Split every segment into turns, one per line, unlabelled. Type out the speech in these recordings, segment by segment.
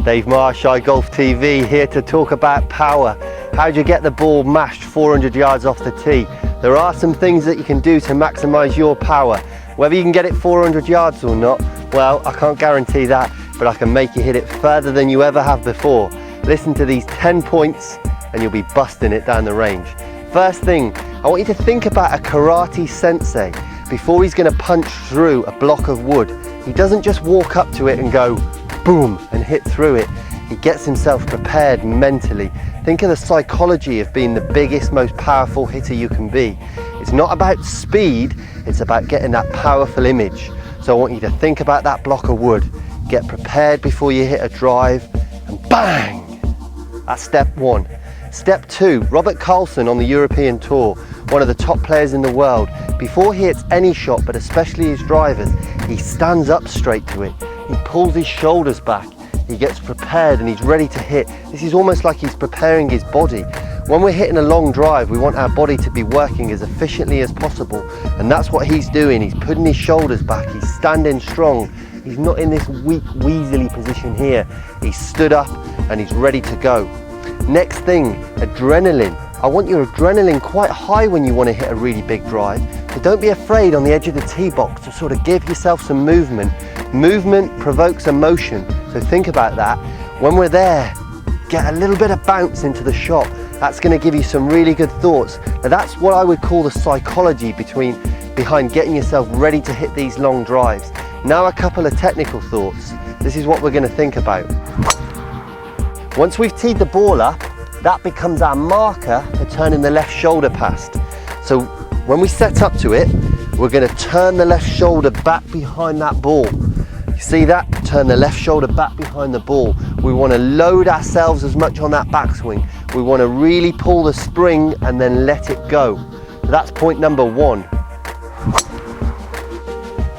Dave Marsh, iGolf TV, here to talk about power. How do you get the ball mashed 400 yards off the tee? There are some things that you can do to maximize your power. Whether you can get it 400 yards or not, well, I can't guarantee that, but I can make you hit it further than you ever have before. Listen to these 10 points and you'll be busting it down the range. First thing, I want you to think about a karate sensei. Before he's going to punch through a block of wood, he doesn't just walk up to it and go boom and hit through it. He gets himself prepared mentally. Think of the psychology of being the biggest, most powerful hitter you can be. It's not about speed, it's about getting that powerful image. So I want you to think about that block of wood, get prepared before you hit a drive, and bang! That's step one. Step two, Robert Carlson on the European Tour, one of the top players in the world, before he hits any shot, but especially his drivers, he stands up straight to it. He pulls his shoulders back, he gets prepared and he's ready to hit. This is almost like he's preparing his body. When we're hitting a long drive, we want our body to be working as efficiently as possible, and that's what he's doing. He's putting his shoulders back, he's standing strong. He's not in this weak, weaselly position here. He's stood up and he's ready to go. Next thing, adrenaline. I want your adrenaline quite high when you want to hit a really big drive. So don't be afraid on the edge of the tee box to sort of give yourself some movement. Movement provokes emotion, so think about that. When we're there, get a little bit of bounce into the shot. That's going to give you some really good thoughts. Now that's what I would call the psychology behind getting yourself ready to hit these long drives. Now a couple of technical thoughts. This is what we're going to think about. Once we've teed the ball up, that becomes our marker for turning the left shoulder past. So when we set up to it, we're going to turn the left shoulder back behind that ball. You see that? Turn the left shoulder back behind the ball. We want to load ourselves as much on that backswing. We want to really pull the spring and then let it go. So that's point number one.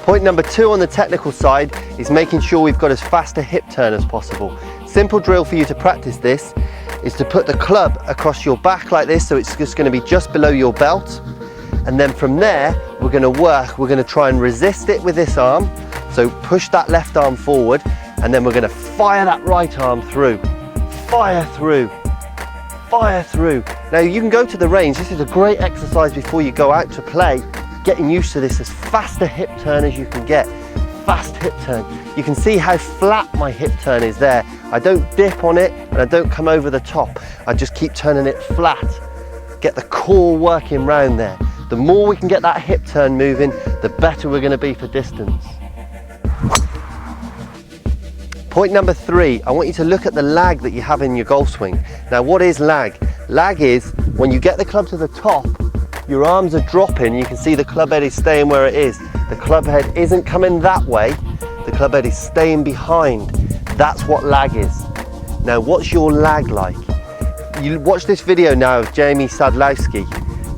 Point number two on the technical side is making sure we've got as fast a hip turn as possible. Simple drill for you to practice this is to put the club across your back like this, so it's just going to be just below your belt. And then from there, we're going to try and resist it with this arm. So push that left arm forward, and then we're going to fire that right arm through. Fire through. Fire through. Now you can go to the range. This is a great exercise before you go out to play, getting used to this as fast a hip turn as you can get. Fast hip turn. You can see how flat my hip turn is there. I don't dip on it and I don't come over the top. I just keep turning it flat. Get the core working round there. The more we can get that hip turn moving, the better we're going to be for distance. Point number three, I want you to look at the lag that you have in your golf swing. Now what is lag? Lag is when you get the club to the top, your arms are dropping, you can see the club head is staying where it is. The club head isn't coming that way, the club head is staying behind. That's what lag is. Now what's your lag like? You watch this video now of Jamie Sadlowski,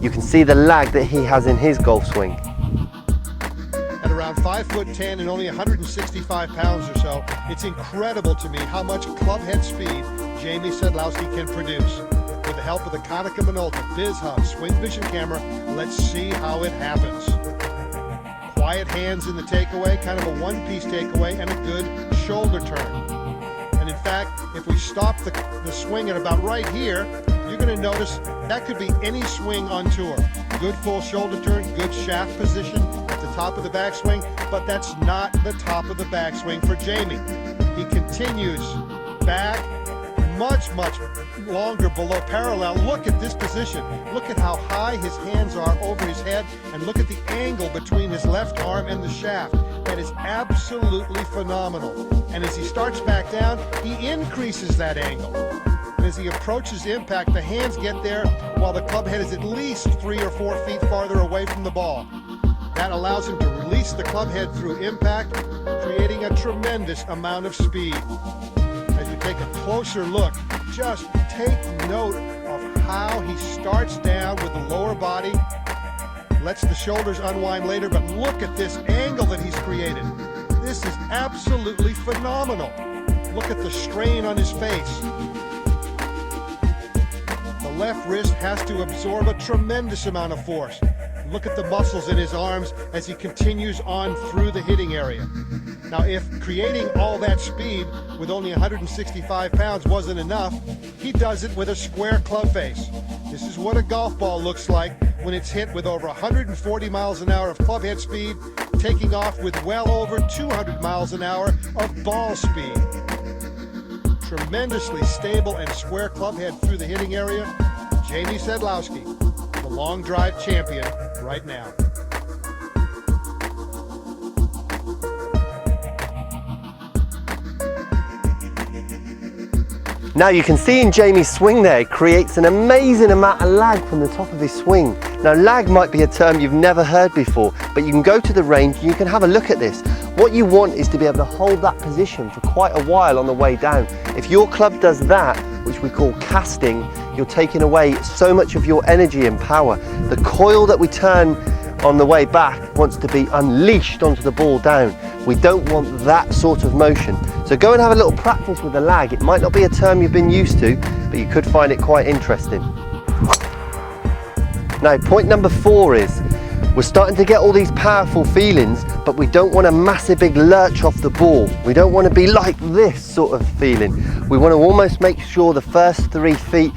you can see the lag that he has in his golf swing.
At around 5'10" and only 165 pounds or so, it's incredible to me how much club head speed Jamie Sadlowski can produce. With the help of the Konica Minolta BizHub Swing Vision camera, let's see how it happens. Quiet hands in the takeaway, kind of a one-piece takeaway, and a good shoulder turn. And in fact, if we stop the swing at about right here, you're going to notice that could be any swing on tour. Good full shoulder turn, good shaft position at the top of the backswing, but that's not the top of the backswing for Jamie. He continues back, much longer below parallel. Look at this position. Look at how high his hands are over his head, and look at the angle between his left arm and the shaft. That is absolutely phenomenal. And as he starts back down, he increases that angle. And as he approaches impact, the hands get there while the club head is at least 3 or 4 feet farther away from the ball. That allows him to release the club head through impact, creating a tremendous amount of speed. As we take a closer look, just take note of how he starts down with the lower body, lets the shoulders unwind later, but look at this angle that he's created. This is absolutely phenomenal. Look at the strain on his face. The left wrist has to absorb a tremendous amount of force. Look at the muscles in his arms as he continues on through the hitting area. Now, if creating all that speed with only 165 pounds wasn't enough, he does it with a square club face. This is what a golf ball looks like when it's hit with over 140 miles an hour of club head speed, taking off with well over 200 miles an hour of ball speed. Tremendously stable and square club head through the hitting area. Jamie Sedlowski, the long drive champion right now.
Now you can see in Jamie's swing there, it creates an amazing amount of lag from the top of his swing. Now lag might be a term you've never heard before, but you can go to the range and you can have a look at this. What you want is to be able to hold that position for quite a while on the way down. If your club does that, which we call casting, you're taking away so much of your energy and power. The coil that we turn on the way back wants to be unleashed onto the ball down. We don't want that sort of motion. So go and have a little practice with the lag. It might not be a term you've been used to, but you could find it quite interesting. Now, point number 4 is, we're starting to get all these powerful feelings, but we don't want a massive big lurch off the ball. We don't want to be like this sort of feeling. We want to almost make sure the first 3 feet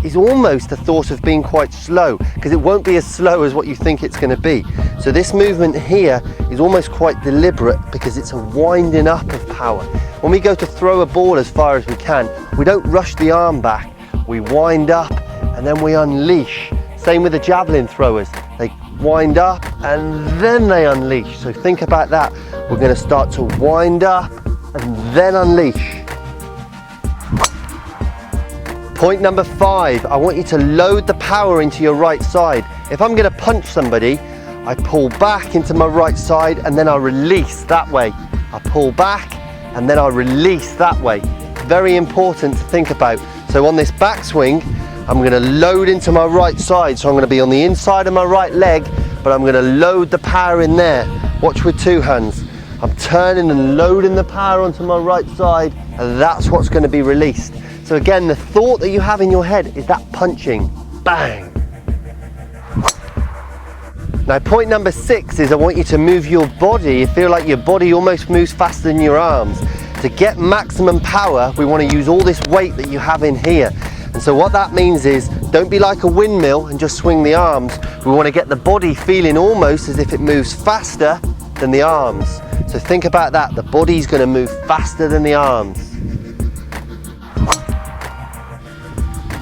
is almost a thought of being quite slow, because it won't be as slow as what you think it's going to be. So this movement here is almost quite deliberate because it's a winding up of power. When we go to throw a ball as far as we can, we don't rush the arm back, we wind up and then we unleash. Same with the javelin throwers, they wind up and then they unleash. So think about that. We're going to start to wind up and then unleash. Point number 5, I want you to load the power into your right side. If I'm going to punch somebody, I pull back into my right side and then I release that way. I pull back and then I release that way. Very important to think about. So on this backswing, I'm going to load into my right side. So I'm going to be on the inside of my right leg, but I'm going to load the power in there. Watch with 2 hands. I'm turning and loading the power onto my right side, and that's what's going to be released. So again, the thought that you have in your head is that punching, bang. Now point number 6 is I want you to move your body. You feel like your body almost moves faster than your arms. To get maximum power, we want to use all this weight that you have in here. And so what that means is, don't be like a windmill and just swing the arms. We want to get the body feeling almost as if it moves faster than the arms. So think about that, the body's going to move faster than the arms.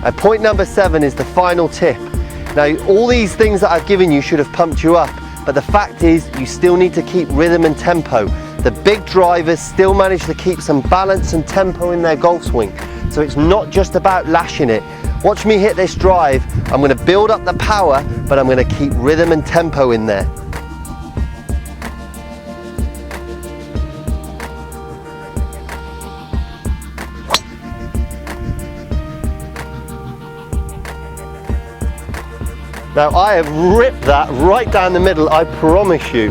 And point number 7 is the final tip. Now, all these things that I've given you should have pumped you up, but the fact is you still need to keep rhythm and tempo. The big drivers still manage to keep some balance and tempo in their golf swing. So it's not just about lashing it. Watch me hit this drive. I'm going to build up the power, but I'm going to keep rhythm and tempo in there. Now I have ripped that right down the middle, I promise you.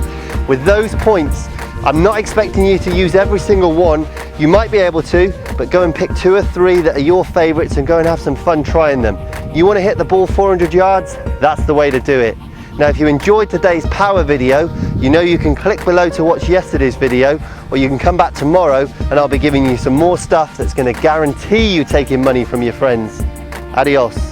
With those points, I'm not expecting you to use every single one. You might be able to, but go and pick 2 or 3 that are your favorites and go and have some fun trying them. You want to hit the ball 400 yards? That's the way to do it. Now if you enjoyed today's power video, you know you can click below to watch yesterday's video, or you can come back tomorrow and I'll be giving you some more stuff that's going to guarantee you taking money from your friends. Adios.